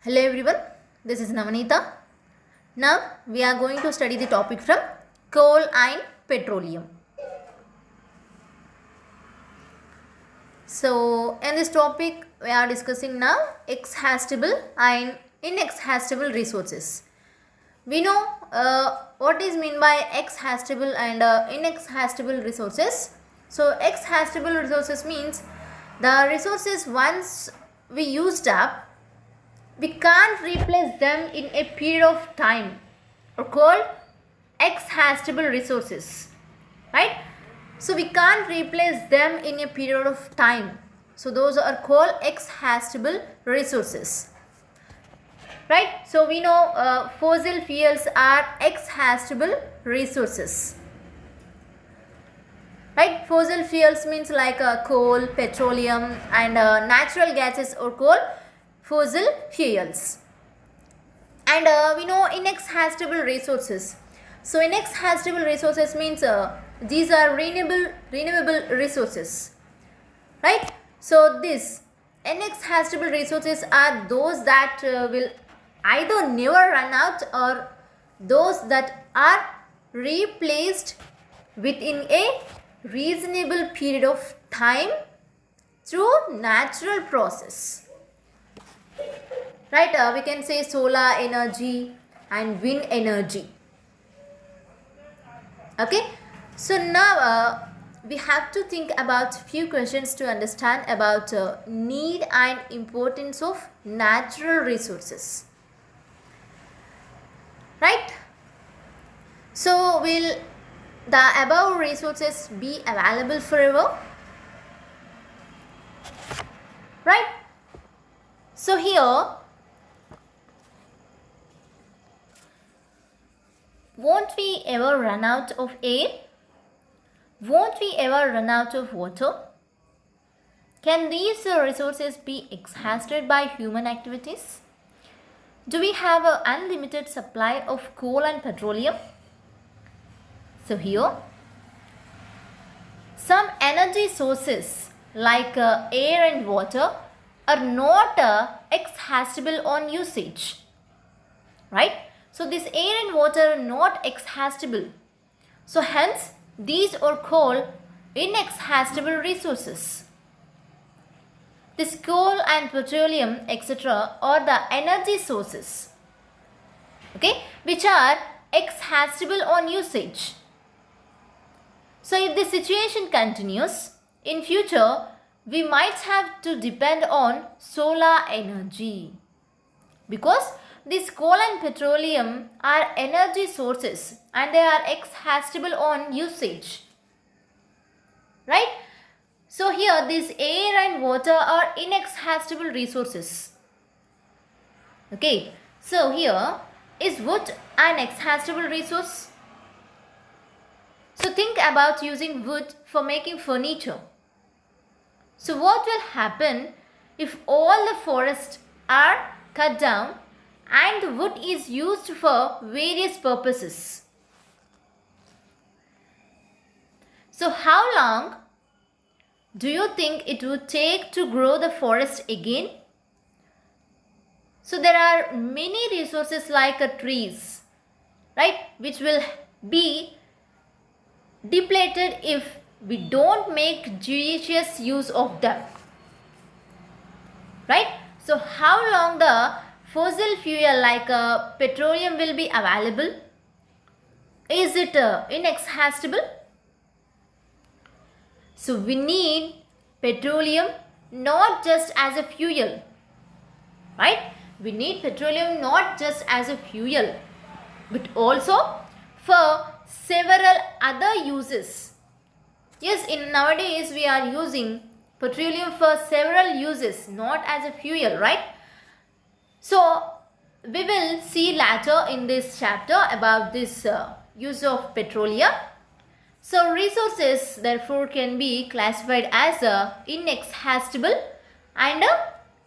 Hello everyone, this is Navanita. Now we are going to study the topic from coal and petroleum. So in this topic we are discussing now exhaustible and inexhaustible resources. We know what is meant by exhaustible and inexhaustible resources. So exhaustible resources means the resources once we used up, we can't replace them in a period of time, or called exhaustible resources, right? So we can't replace them in a period of time, so those are called exhaustible resources, right? So we know fossil fuels are exhaustible resources, right? Fossil fuels means like coal, petroleum and natural gases are called fossil fuels. And we know inexhaustible resources. So inexhaustible resources means these are renewable resources, right? So these inexhaustible resources are those that will either never run out or those that are replaced within a reasonable period of time through natural process. Right, we can say solar energy and wind energy. Okay, so now we have to think about few questions to understand about need and importance of natural resources. Right, so will the above resources be available forever? Right, so here, won't we ever run out of air? Won't we ever run out of water? Can these resources be exhausted by human activities? Do we have an unlimited supply of coal and petroleum? So here, some energy sources like air and water are not exhaustible on usage, right? So this air and water are not exhaustible. So hence these are called inexhaustible resources. This coal and petroleum etc. are the energy sources, okay, which are exhaustible on usage. So if the situation continues, in future we might have to depend on solar energy, because these coal and petroleum are energy sources and they are exhaustible on usage, right? So here this air and water are inexhaustible resources. Okay, so here is wood an exhaustible resource? So think about using wood for making furniture. So what will happen if all the forests are cut down and wood is used for various purposes? So how long do you think it would take to grow the forest again? So there are many resources like trees, right, which will be depleted if we don't make judicious use of them, right? So how long the fossil fuel like petroleum will be available? Is it inexhaustible? So we need petroleum not just as a fuel, right? We need petroleum not just as a fuel, but also for several other uses. Yes, in nowadays we are using petroleum for several uses, not as a fuel, right? So we will see later in this chapter about this use of petroleum. So resources therefore can be classified as inexhaustible and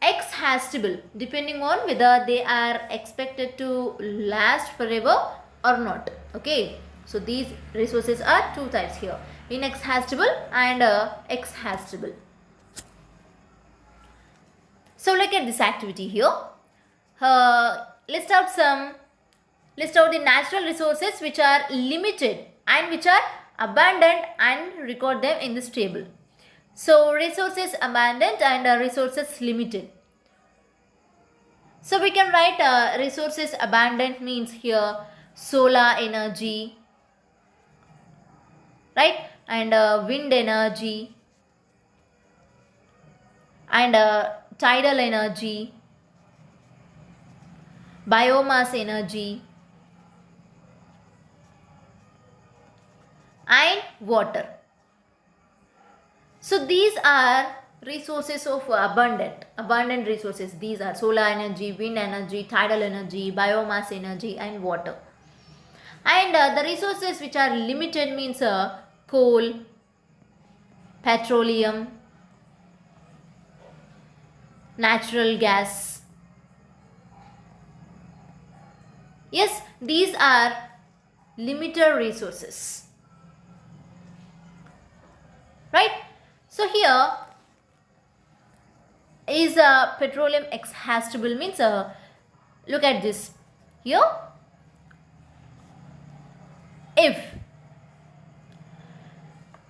exhaustible, depending on whether they are expected to last forever or not. Okay, so these resources are two types here, inexhaustible and exhaustible. So look at this activity here. list out the natural resources which are limited and which are abundant and record them in this table. So resources abundant and resources limited. So we can write resources abundant means here solar energy, right, and wind energy, and tidal energy, biomass energy, and water. So these are resources of abundant resources. These are solar energy, wind energy, tidal energy, biomass energy, and water. And the resources which are limited means coal, petroleum, natural gas. Yes, these are limited resources, right? So here is petroleum exhaustible means look at this here. If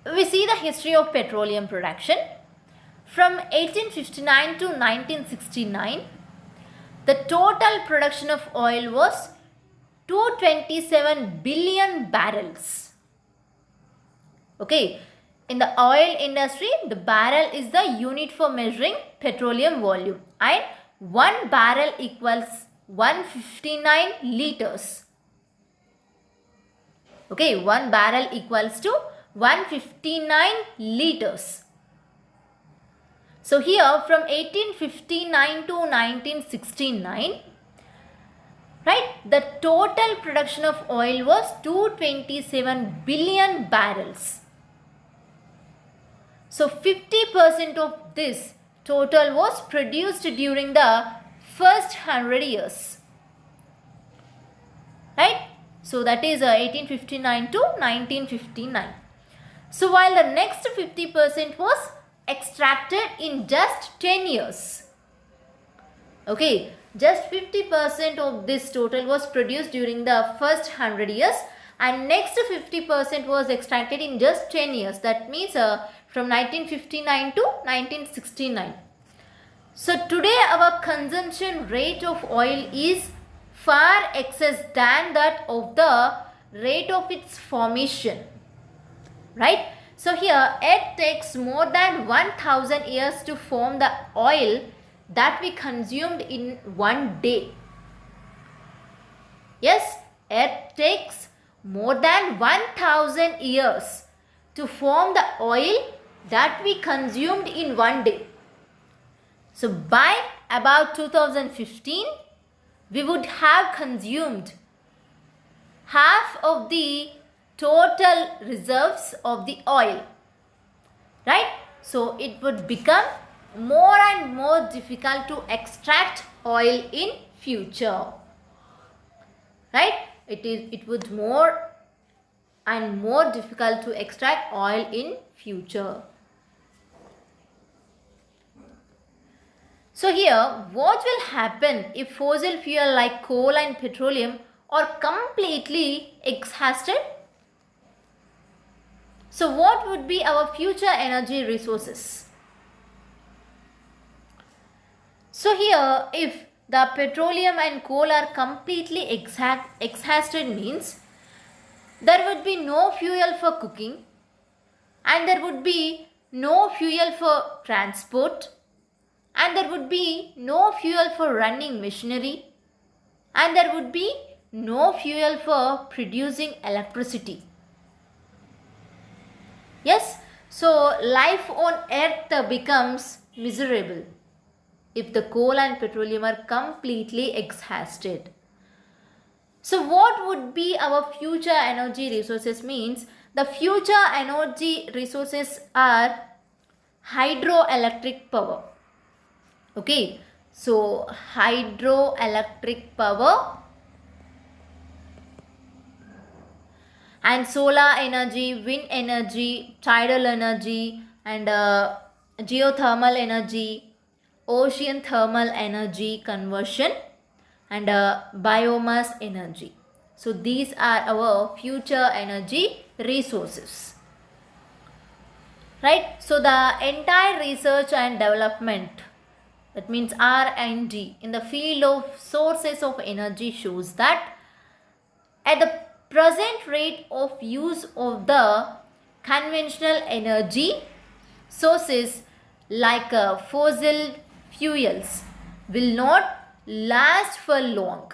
we see the history of petroleum production from 1859 to 1969, the total production of oil was 227 billion barrels. Okay, in the oil industry, the barrel is the unit for measuring petroleum volume, and 1 barrel equals 159 liters. Okay, 1 barrel equals to 159 liters. So here from 1859 to 1969, right, the total production of oil was 227 billion barrels. So 50% of this total was produced during the first 100 years, right? So that is 1859 to 1959. So while the next 50% was extracted in just 10 years. Okay, just 50% of this total was produced during the first 100 years, and next 50% was extracted in just 10 years. That means from 1959 to 1969. So today our consumption rate of oil is far excess than that of the rate of its formation, right? So here it takes more than 1000 years to form the oil that we consumed in one day. Yes, it takes more than 1000 years to form the oil that we consumed in one day. So by about 2015, we would have consumed half of the total reserves of the oil, right? So it would become more and more difficult to extract oil in future, right? It would more and more difficult to extract oil in future. So here, what will happen if fossil fuel like coal and petroleum are completely exhausted? So what would be our future energy resources? So here, if the petroleum and coal are completely exhausted means there would be no fuel for cooking, and there would be no fuel for transport, and there would be no fuel for running machinery, and there would be no fuel for producing electricity. Yes, so life on earth becomes miserable if the coal and petroleum are completely exhausted. So what would be our future energy resources means the future energy resources are hydroelectric power. Okay, so hydroelectric power and solar energy, wind energy, tidal energy, and geothermal energy, ocean thermal energy conversion, and biomass energy. So these are our future energy resources. Right? So the entire research and development, that means R&D, in the field of sources of energy shows that at the present rate of use of the conventional energy sources like fossil fuels will not last for long.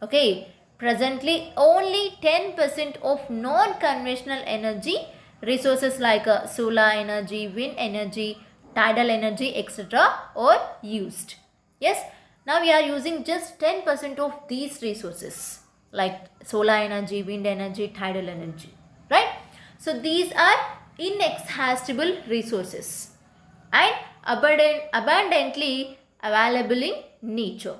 Okay, presently only 10% of non-conventional energy resources like solar energy, wind energy, tidal energy, etc. are used. Yes, now we are using just 10% of these resources like solar energy, wind energy, tidal energy, right? So these are inexhaustible resources and abundantly available in nature.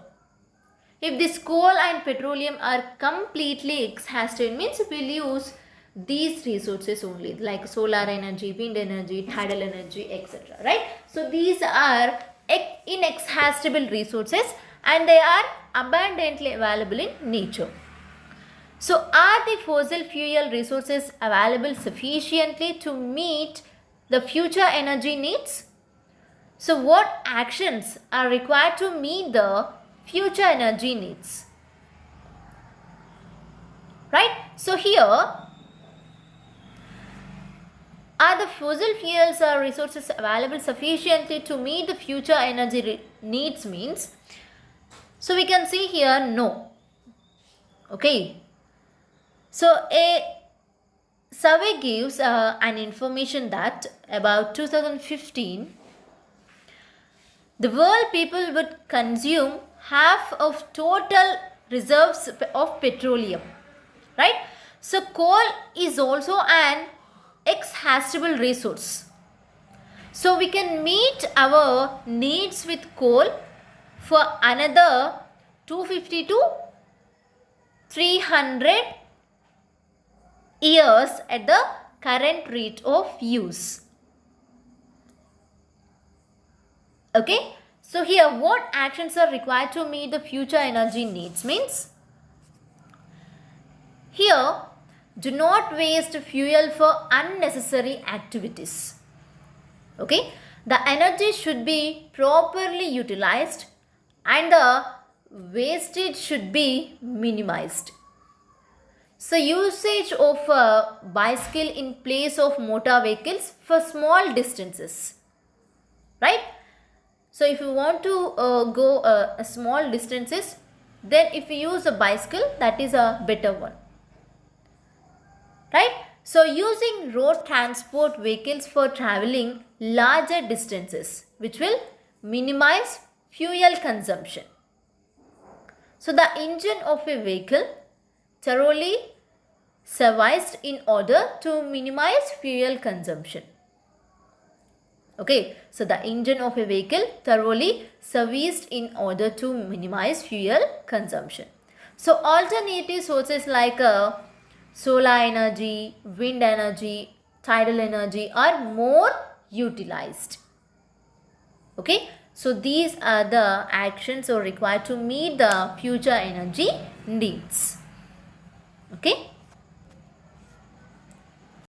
If this coal and petroleum are completely exhausted, means we will use these resources only like solar energy, wind energy, tidal energy, etc. Right? So these are inexhaustible resources and they are abundantly available in nature. So are the fossil fuel resources available sufficiently to meet the future energy needs? So what actions are required to meet the future energy needs? Right? So here, are the fossil fuels or resources available sufficiently to meet the future energy needs means? So we can see here no. Okay. So a survey gives an information that about 2015, the world people would consume half of total reserves of petroleum, right? So coal is also an exhaustible resource. So we can meet our needs with coal for another 250 to 300 years at the current rate of use. Okay, so here what actions are required to meet the future energy needs means? Here, do not waste fuel for unnecessary activities. Okay, the energy should be properly utilized and the wastage should be minimized. So usage of a bicycle in place of motor vehicles for small distances, right? So if you want to go small distances, then if you use a bicycle, that is a better one, right? So using road transport vehicles for traveling larger distances, which will minimize fuel consumption. So the engine of a vehicle thoroughly serviced in order to minimize fuel consumption. Okay, so the engine of a vehicle thoroughly serviced in order to minimize fuel consumption. So alternative sources like solar energy, wind energy, tidal energy are more utilized. Okay, so these are the actions are required to meet the future energy needs. Okay.